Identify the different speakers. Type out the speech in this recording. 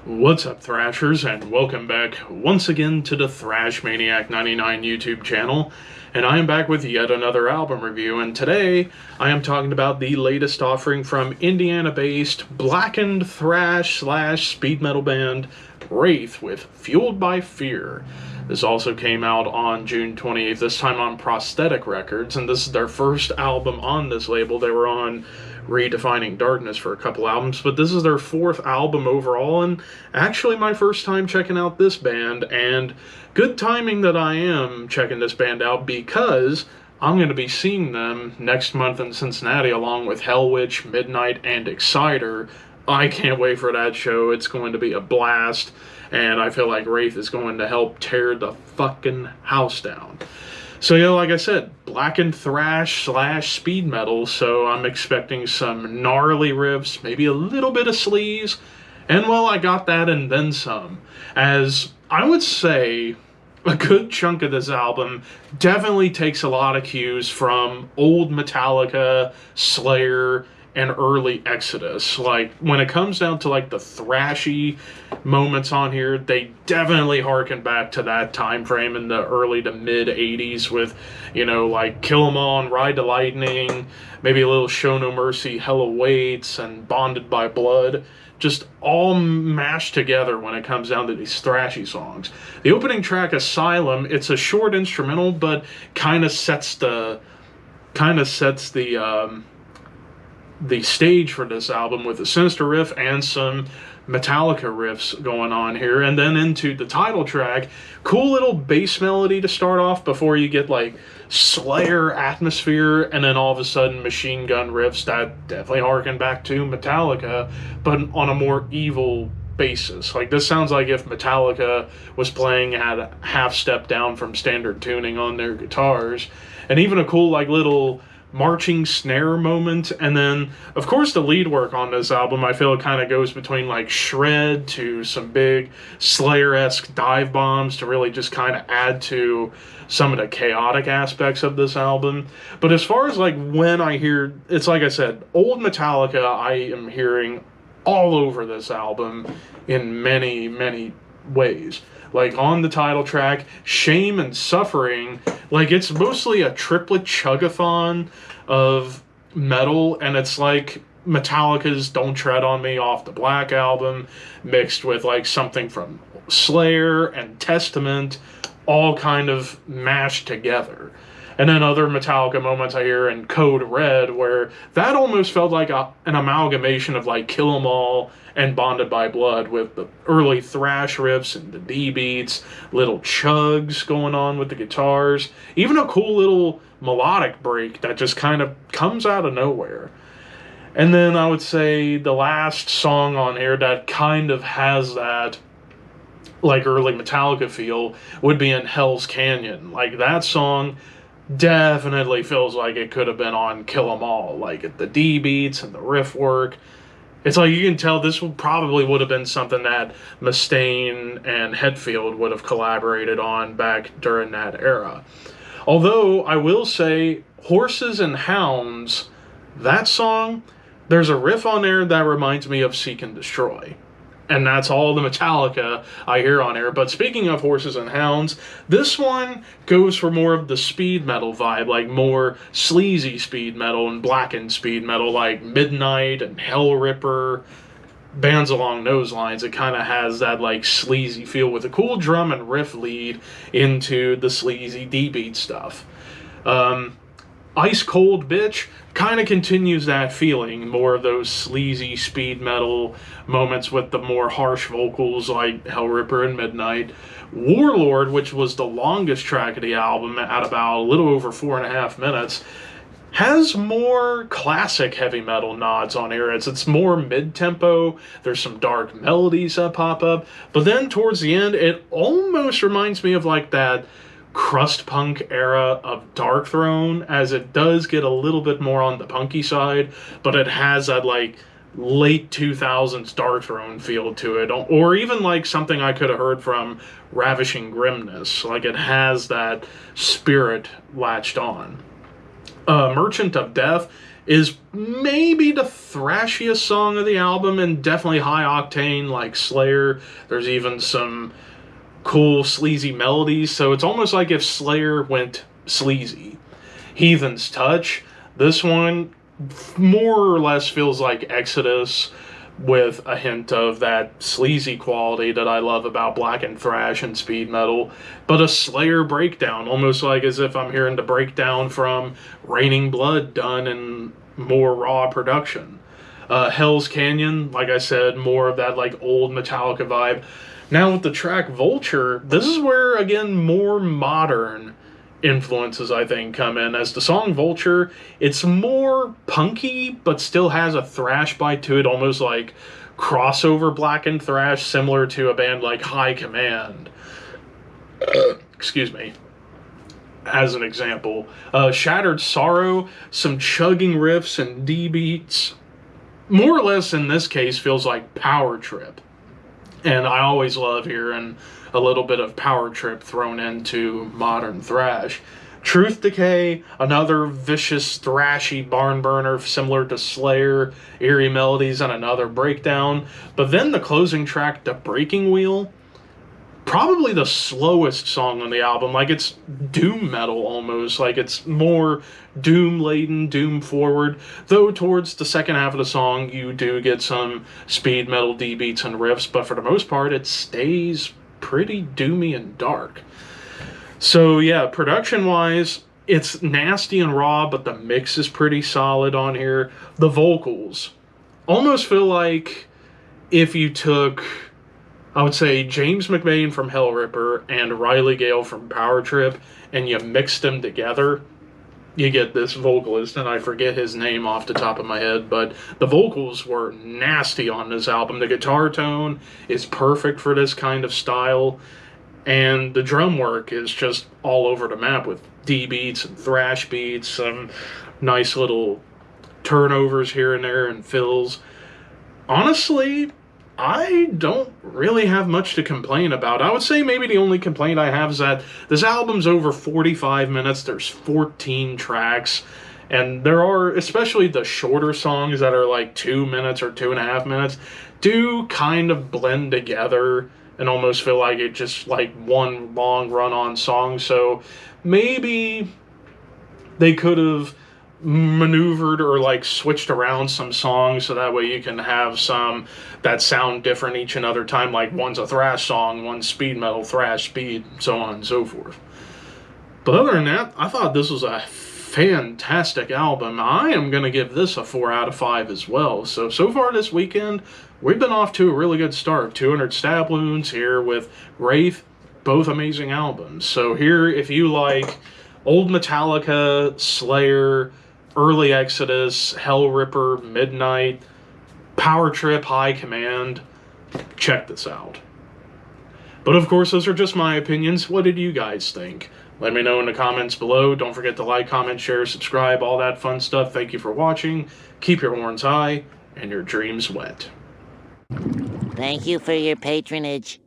Speaker 1: What's up, Thrashers, and welcome back once again to the Thrash Maniac 99 YouTube channel. And I am back with yet another album review, and today I am talking about the latest offering from Indiana-based blackened thrash slash speed metal band Wraith with Fueled by Fear. This also came out on June 28th, this time on Prosthetic Records, and this is their first album on this label. They were on Redefining Darkness for a couple albums, but this is their fourth album overall, and actually my first time checking out this band, and good timing that I am checking this band out because I'm going to be seeing them next month in Cincinnati along with Hellwitch, Midnight, and Exciter. I can't wait for that show. It's going to be a blast, and I feel like Wraith is going to help tear the fucking house down. So, yeah, like I said, blackened thrash slash speed metal, so I'm expecting some gnarly riffs, maybe a little bit of sleaze, and, well, I got that and then some. As I would say, a good chunk of this album definitely takes a lot of cues from old Metallica, Slayer, and early Exodus. Like, when it comes down to, like, the thrashy moments on here, they definitely harken back to that time frame in the early to mid 80s with, you know, like Kill 'Em All and Ride the Lightning, maybe a little Show No Mercy, Hell Awaits, and Bonded by Blood. Just all mashed together when it comes down to these thrashy songs. The opening track, Asylum, it's a short instrumental, but kind of sets the stage for this album with a sinister riff and some Metallica riffs going on here, and then into the title track, cool little bass melody to start off before you get like Slayer atmosphere, and then all of a sudden machine gun riffs that definitely harken back to Metallica, but on a more evil basis. Like, this sounds like if Metallica was playing at a half step down from standard tuning on their guitars, and even a cool like little marching snare moment. And then, of course, the lead work on this album, I feel it kind of goes between like shred to some big Slayer-esque dive bombs to really just kind of add to some of the chaotic aspects of this album. But as far as like when I hear, it's like I said, old Metallica I am hearing all over this album in many, many ways. Like on the title track, Shame and Suffering, like it's mostly a triplet chug-a-thon of metal, and it's like Metallica's Don't Tread on Me off the Black album mixed with like something from Slayer and Testament, all kind of mashed together. And then other Metallica moments I hear in Code Red, where that almost felt like an amalgamation of like Kill 'Em All and Bonded by Blood, with the early thrash riffs and the D beats, little chugs going on with the guitars, even a cool little melodic break that just kind of comes out of nowhere. And then I would say the last song on here that kind of has that like early Metallica feel would be in Hell's Canyon. Like, that song definitely feels like it could have been on Kill 'Em All, like the D beats and the riff work. It's like you can tell this probably would have been something that Mustaine and Hetfield would have collaborated on back during that era. Although I will say, Horses and Hounds, that song, there's a riff on there that reminds me of Seek and Destroy. And that's all the Metallica I hear on here. But speaking of Horses and Hounds, this one goes for more of the speed metal vibe, like more sleazy speed metal and blackened speed metal, like Midnight and Hellripper, bands along those lines. It kind of has that like sleazy feel with a cool drum and riff lead into the sleazy D-beat stuff. Ice Cold Bitch kind of continues that feeling, more of those sleazy speed metal moments with the more harsh vocals like Hellripper and Midnight. Warlord, which was the longest track of the album at about a little over 4.5 minutes, has more classic heavy metal nods on here. It's more mid-tempo, there's some dark melodies that pop up, but then towards the end it almost reminds me of like that crust punk era of Darkthrone, as it does get a little bit more on the punky side, but it has that like late 2000s Darkthrone feel to it, or even like something I could have heard from Ravishing Grimness. Like, it has that spirit latched on. Merchant of Death is maybe the thrashiest song of the album, and definitely high octane like Slayer. There's even some cool sleazy melodies, so it's almost like if Slayer went sleazy. Heathen's Touch, this one more or less feels like Exodus with a hint of that sleazy quality that I love about blackened thrash and speed metal, but a Slayer breakdown, almost like as if I'm hearing the breakdown from Raining Blood done in more raw production. Hell's Canyon, like I said, more of that like old Metallica vibe. Now with the track Vulture, this is where again more modern influences I think come in. As the song Vulture, it's more punky but still has a thrash bite to it, almost like crossover blackened thrash, similar to a band like High Command. Excuse me. As an example, Shattered Sorrow, some chugging riffs and D beats. More or less in this case feels like Power Trip. And I always love hearing a little bit of Power Trip thrown into modern thrash. Truth Decay, another vicious, thrashy barn burner similar to Slayer, eerie melodies, and another breakdown. But then the closing track, The Breaking Wheel, probably the slowest song on the album. Like, it's doom metal almost. Like, it's more doom laden, doom forward. Though towards the second half of the song, you do get some speed metal D beats and riffs, but for the most part, it stays pretty doomy and dark. So yeah, production wise, it's nasty and raw, but the mix is pretty solid on here. The vocals almost feel like if you took, I would say, James McBain from Hellripper and Riley Gale from Power Trip, and you mix them together, you get this vocalist, and I forget his name off the top of my head, but the vocals were nasty on this album. The guitar tone is perfect for this kind of style, and the drum work is just all over the map with D beats and thrash beats, some nice little turnovers here and there and fills. Honestly, I don't really have much to complain about. I would say maybe the only complaint I have is that this album's over 45 minutes. There's 14 tracks. And there are, especially the shorter songs that are like 2 minutes or 2.5 minutes, do kind of blend together and almost feel like it's just like one long run-on song. So maybe they could have maneuvered or like switched around some songs so that way you can have some that sound different each and other time, like one's a thrash song, one's speed metal, thrash, speed, so on and so forth. But other than that, I thought this was a fantastic album. I am going to give this a 4 out of 5 as well. So far this weekend, we've been off to a really good start. 200 Stab Wounds here with Wraith, both amazing albums. So here, if you like old Metallica, Slayer, early Exodus, Hellripper, Midnight, Power Trip, High Command, check this out. But of course, those are just my opinions. What did you guys think? Let me know in the comments below. Don't forget to like, comment, share, subscribe, all that fun stuff. Thank you for watching. Keep your horns high and your dreams wet.
Speaker 2: Thank you for your patronage.